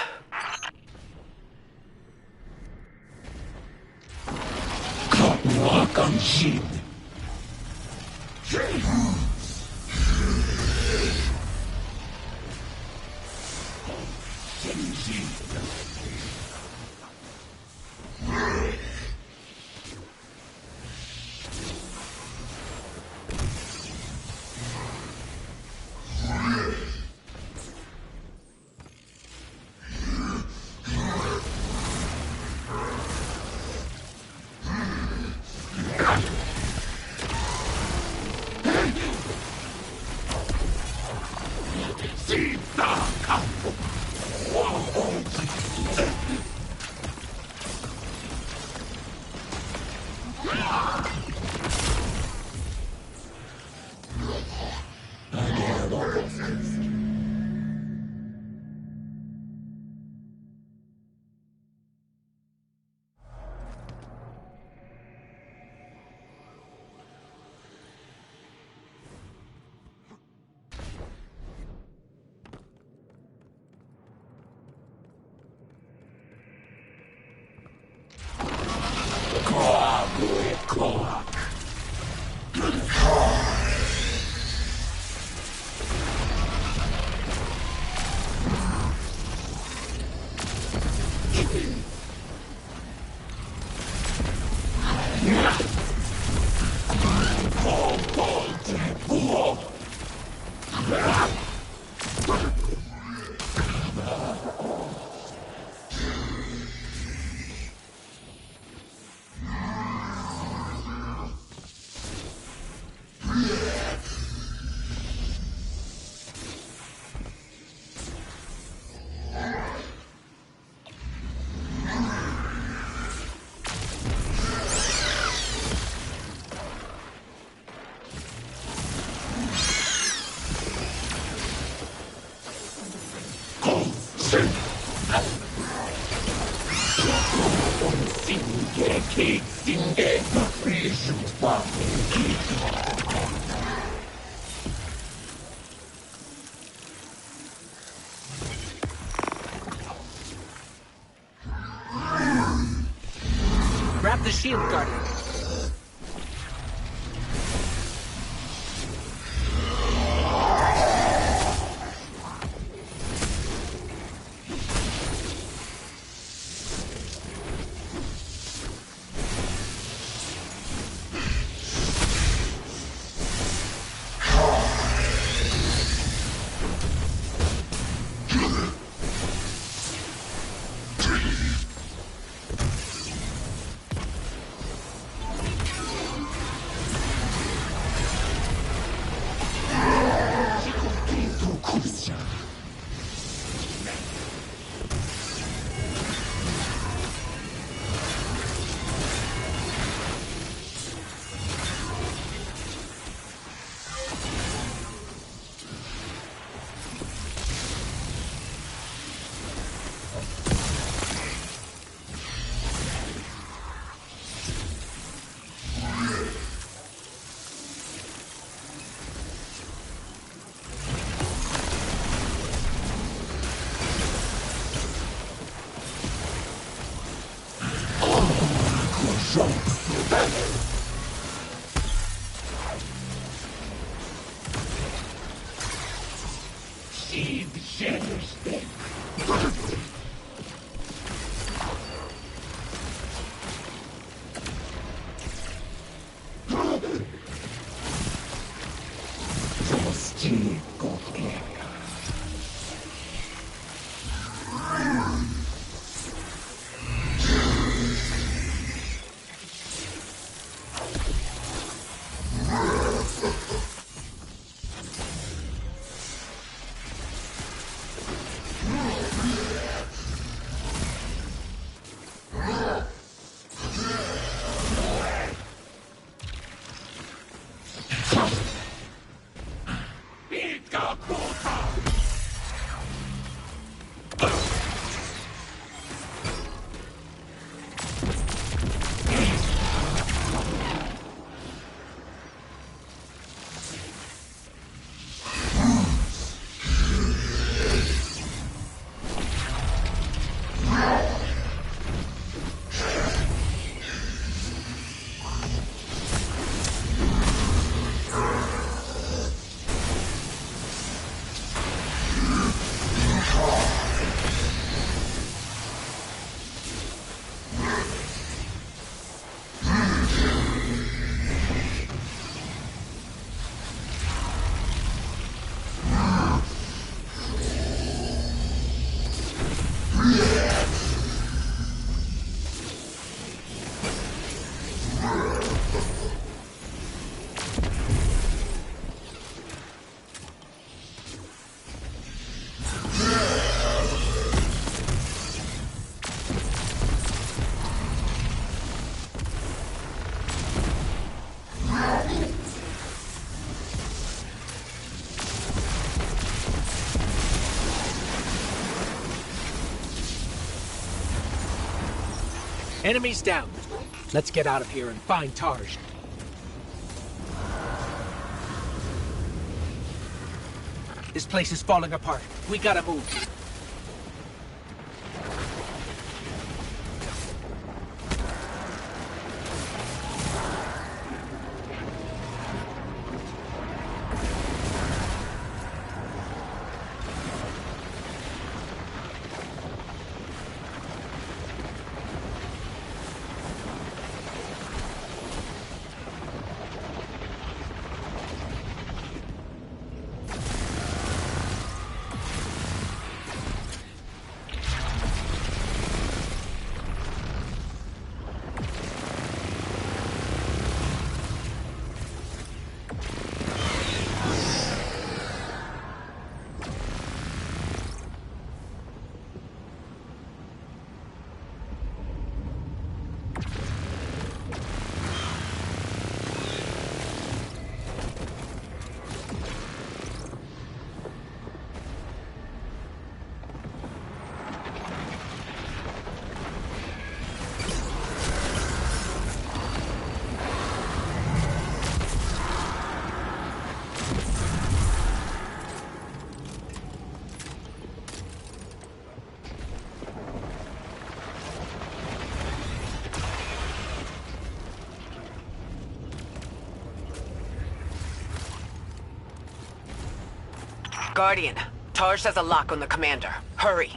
Grab the shield, Guardian. Enemies down. Let's get out of here and find Tarj. This place is falling apart. We gotta move. Guardian, Tarj has a lock on the commander. Hurry.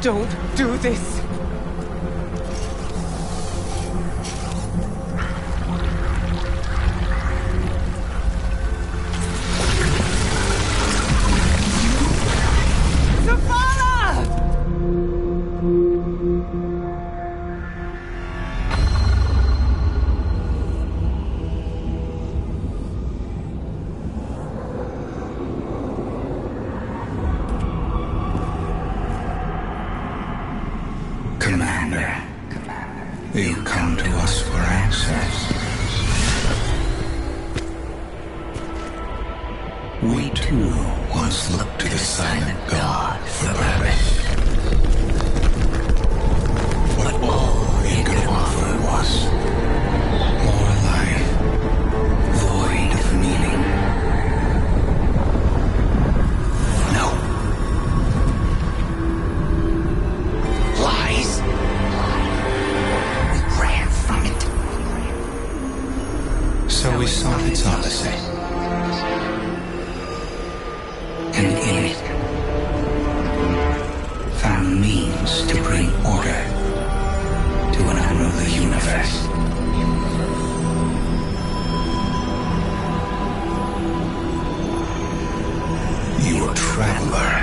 Don't do this! You come to us for answers. We too once looked to the silent God for purpose. But all he could offer was more life, void of meaning. No. Lies. So we sought its opposite. And in it, found means to bring order to an unruly universe. Your traveler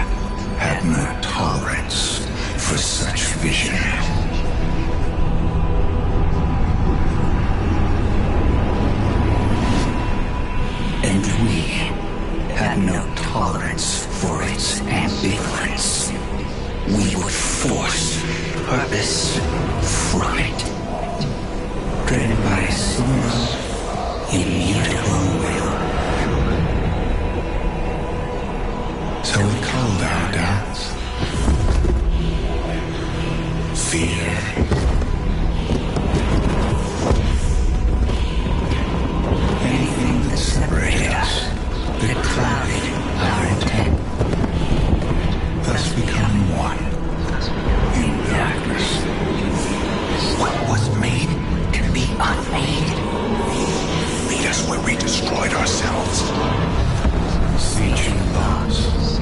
had no tolerance for such vision. And we had no tolerance for its ambivalence. We would force purpose from it, driven by a single, immutable will. So we called our doubts fear. Anything that separated us, that clouded our intent, thus becoming one in darkness. we destroyed ourselves. Siege lost.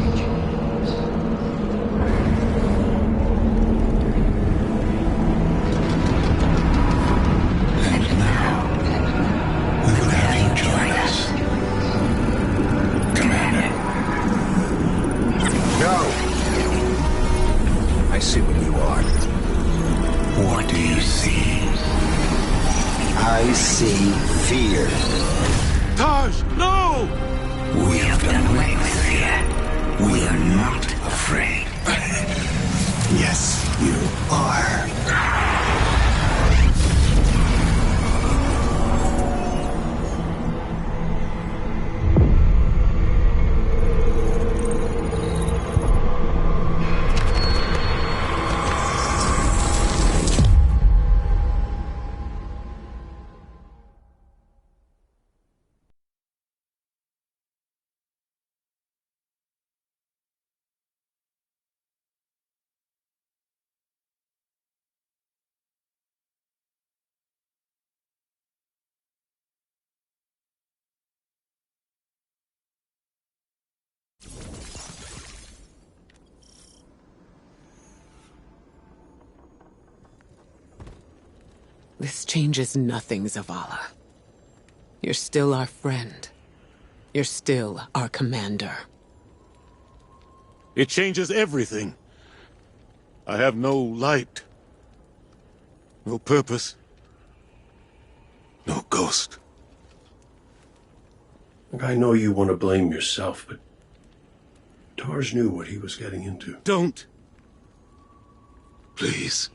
And now, we will have you join us. Commander. No! I see what you are. What do you see? I see fear. Taj, no! We have done away with fear. We are not afraid. Yes, you are. This changes nothing, Zavala. You're still our friend. You're still our commander. It changes everything. I have no light. No purpose. No ghost. Look, I know you want to blame yourself, but Tarj knew what he was getting into. Don't. Please.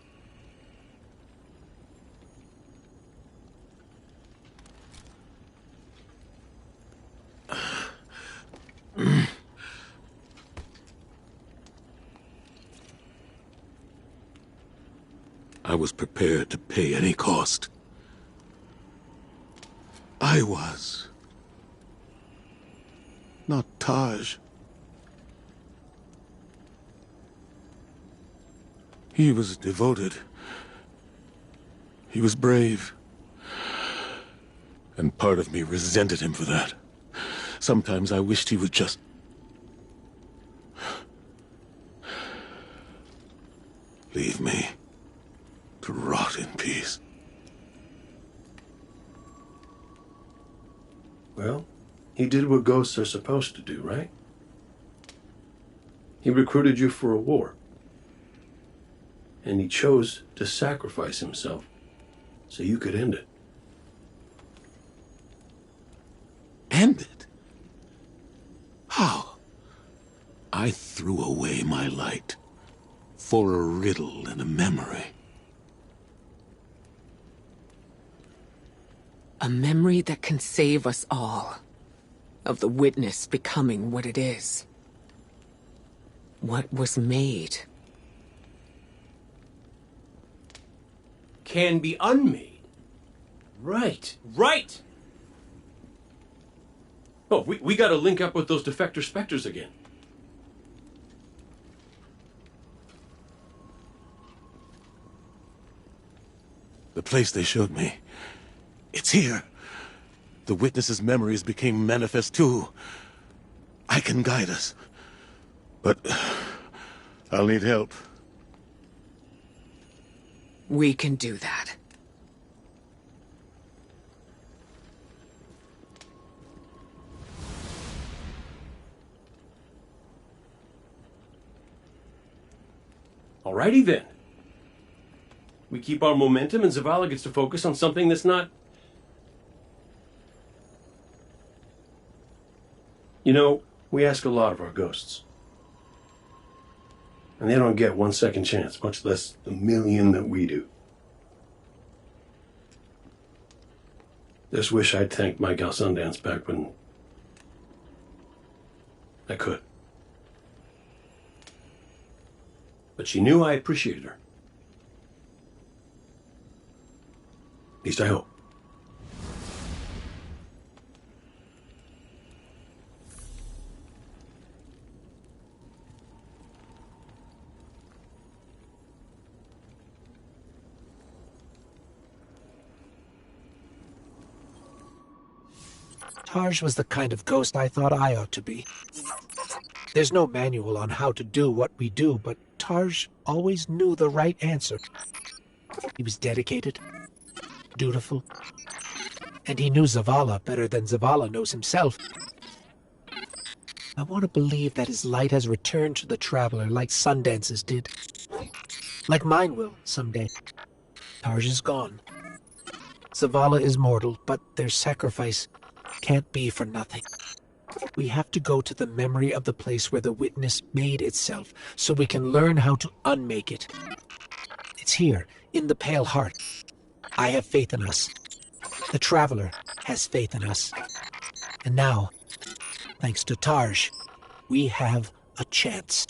I was prepared to pay any cost. I was. Not Taj. He was devoted. He was brave. And part of me resented him for that. Sometimes I wished he would just... leave me to rot in peace. Well, he did what ghosts are supposed to do, right? He recruited you for a war. And he chose to sacrifice himself so you could end it. End it? How? I threw away my light for a riddle and a memory. A memory that can save us all. Of the witness becoming what it is. What was made. Can be unmade. Right. Right! Oh, we gotta link up with those defector specters again. The place they showed me. It's here. The witness's memories became manifest too. I can guide us. But I'll need help. We can do that. Alrighty then. We keep our momentum and Zavala gets to focus on something that's not... You know, we ask a lot of our ghosts. And they don't get 1 second chance, much less the million that we do. Just wish I'd thanked my gal Sundance back when I could. But she knew I appreciated her. At least I hope. Tarj was the kind of ghost I thought I ought to be. There's no manual on how to do what we do, but Tarj always knew the right answer. He was dedicated, dutiful, and he knew Zavala better than Zavala knows himself. I want to believe that his light has returned to the Traveler like Sundance's did. Like mine will someday. Tarj is gone. Zavala is mortal, but their sacrifice can't be for nothing. We have to go to the memory of the place where the witness made itself, so we can learn how to unmake it. It's here, in the Pale Heart. I have faith in us. The Traveler has faith in us. And now, thanks to Tarj, we have a chance.